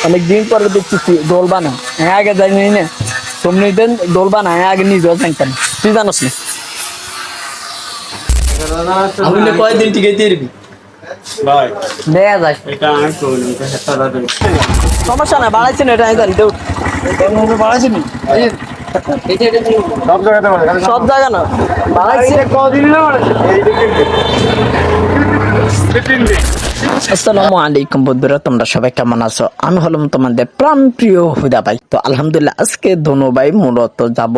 অনেকদিন পরে দেখতেছি দোল বানা আগে জানি না তুমি দিন দোল বানা আগে নিজেও জানতাম তুই জানোস না আমি কয়দিন টিকে দিবি ভাই দেয়া যায় এটা আমি কইলাম তো হেতারা দেব সমস্যা না বাড়াইছি না এটা আমি জানি তো বাড়াইছি নি সব জায়গা না বাড়াইছি কদিন না আসসালামু আলাইকুম বন্ধুরা, তোমরা সবাই কেমন আছো? আমি হলাম তোমাদের প্রাণ প্রিয় হুদা ভাই। তো আলহামদুলিল্লাহ আজকে দোনো ভাই মূলত যাব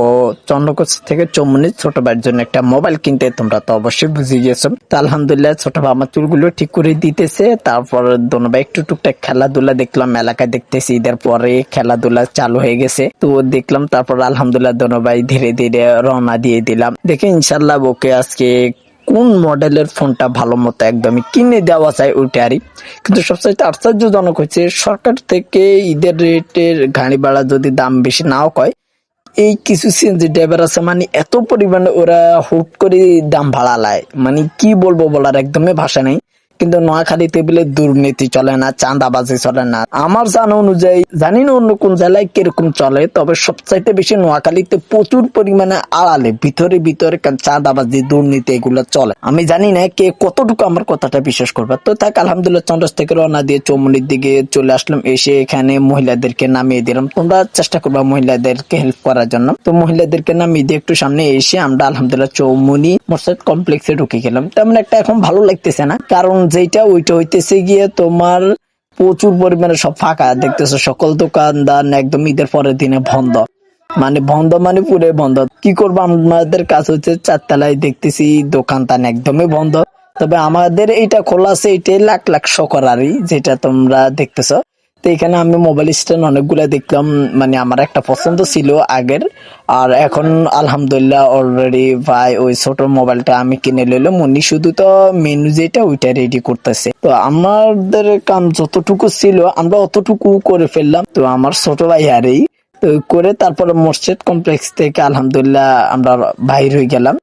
চন্দ্রকোচ থেকে চৌমুনি ছোট ভাইয়ের জন্য একটা মোবাইল কিনতে। তোমরা তো অবশ্যই বুঝে গেছো। তো আলহামদুলিল্লাহ ছোট ভাই আমার চুলগুলো ঠিক করে দিতেছে। তারপর দোনো ভাই একটু টুকটাক খেলাধুলা দেখলাম, এলাকায় দেখতেছি ঈদের পরে খেলাধুলা চালু হয়ে গেছে। তো দেখলাম, তারপর আলহামদুলিল্লাহ দোনো ভাই ধীরে ধীরে রওনা দিয়ে দিলাম। দেখে ইনশাল্লাহ ওকে আজকে কোন মডেলের ফোনটা ভালো মতো একদমই কিনে দেওয়া যায় ওইটারই। কিন্তু সবচাইতে আশ্চর্যজনক হচ্ছে সরকার থেকে ঈদের রেটের গাড়ি ভাড়া যদি দাম বেশি নাও কয়, এই কিছু সিএনজি ড্রাইভার আছে মানে এত পরিমাণে ওরা হুট করে দাম ভাড়া লায়, মানে কি বলবো বলার একদমই ভাষা নেই। কিন্তু নোয়াখালীতে বলে দুর্নীতি চলে না, চাঁদাবাজি চলে না। আমার জানা অনুযায়ী, জানি না অন্য কোন জেলায় কিরকম চলে, তবে সবচাইতে বেশি নোয়াখালীতে প্রচুর পরিমাণে আড়ালে ভিতরে ভিতরে চাঁদাবাজি দুর্নীতি এগুলো চলে। আমি জানি না কে কতটুকু আমার কথাটা বিশ্বাস করবে। তো থাক, আলহামদুলিল্লাহ চন্দ্রস থেকে রওনা দিয়ে চৌমুনির দিকে চলে আসলাম। এসে এখানে মহিলাদেরকে নামিয়ে দিলাম। তোমরা চেষ্টা করবা মহিলাদেরকে হেল্প করার জন্য। তো মহিলাদেরকে নামিয়ে দিয়ে একটু সামনে এসে আমরা আলহামদুলিল্লাহ চৌমুনি মসজিদ কমপ্লেক্সে ঢুকে গেলাম। তেমন একটা এখন ভালো লাগতেছে না, কারণ যেটা ওইটা হইতেছে গিয়ে তোমার প্রচুর পরিমাণে সব ফাঁকা দেখতেছো। সকল দোকানদার একদম ঈদের পরের দিনে বন্ধ, মানে পুরো বন্ধ। কি করবো, আমাদের কাজ হচ্ছে চারতলায়, দেখতেছি দোকানদার একদমই বন্ধ। তবে আমাদের এইটা খোলা আছে, এটাই লাখ লাখ শকরারি যেটা তোমরা দেখতেছো। তো এখানে আমি মোবাইল স্ট্যান্ড অনেকগুলা দেখলাম, মানে আমার একটা পছন্দ ছিল আগের, আর এখন আলহামদুলিল্লাহ অলরেডি ভাই ওই ছোট মোবাইলটা আমি কিনে লইলাম। উনি শুধু তো মেনু যেটা ওইটা রেডি করতেছে। তো আমাদের কাম যতটুকু ছিল আমরা অতটুকু করে ফেললাম। তো আমার ছোট ভাই আরই তো করে তারপরে মসজিদ কমপ্লেক্স থেকে আলহামদুলিল্লাহ আমরা বাইর হয়ে গেলাম।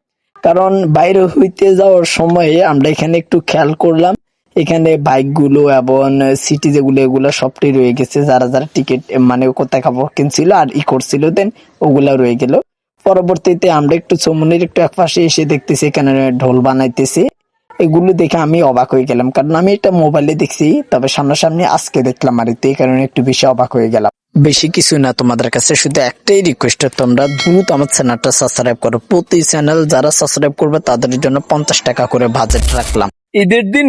কারণ বাইরে হইতে যাওয়ার সময়ে আমরা এখানে একটু খেয়াল করলাম, এখানে বাইক গুলো এবং সিটি যেগুলো এগুলো সবটাই রয়ে গেছে। যারা যারা টিকিট মানে কোথায় কাপড় কিনছিল আর ই করছিল দেন ওগুলা রয়ে গেল। পরবর্তীতে আমরা একটু চৌমুনির একটু এক পাশে এসে দেখতেছি এখানে ঢোল বানাইতেছে। এগুলো দেখে আমি অবাক হয়ে গেলাম, কারণ আমি এটা মোবাইলে দেখছি, তবে সামনাসামনি আজকে দেখলাম আর এই কারণে একটু বেশি অবাক হয়ে গেলাম। বেশি কিছু না, তোমাদের কাছে শুধু একটাই রিকোয়েস্ট, তোমরা দ্রুত আমার চ্যানেলটা সাবস্ক্রাইব করো। প্রতি চ্যানেল যারা সাবস্ক্রাইব করবে তাদের জন্য 50 টাকা করে বাজেট রাখলাম। ঈদের দিন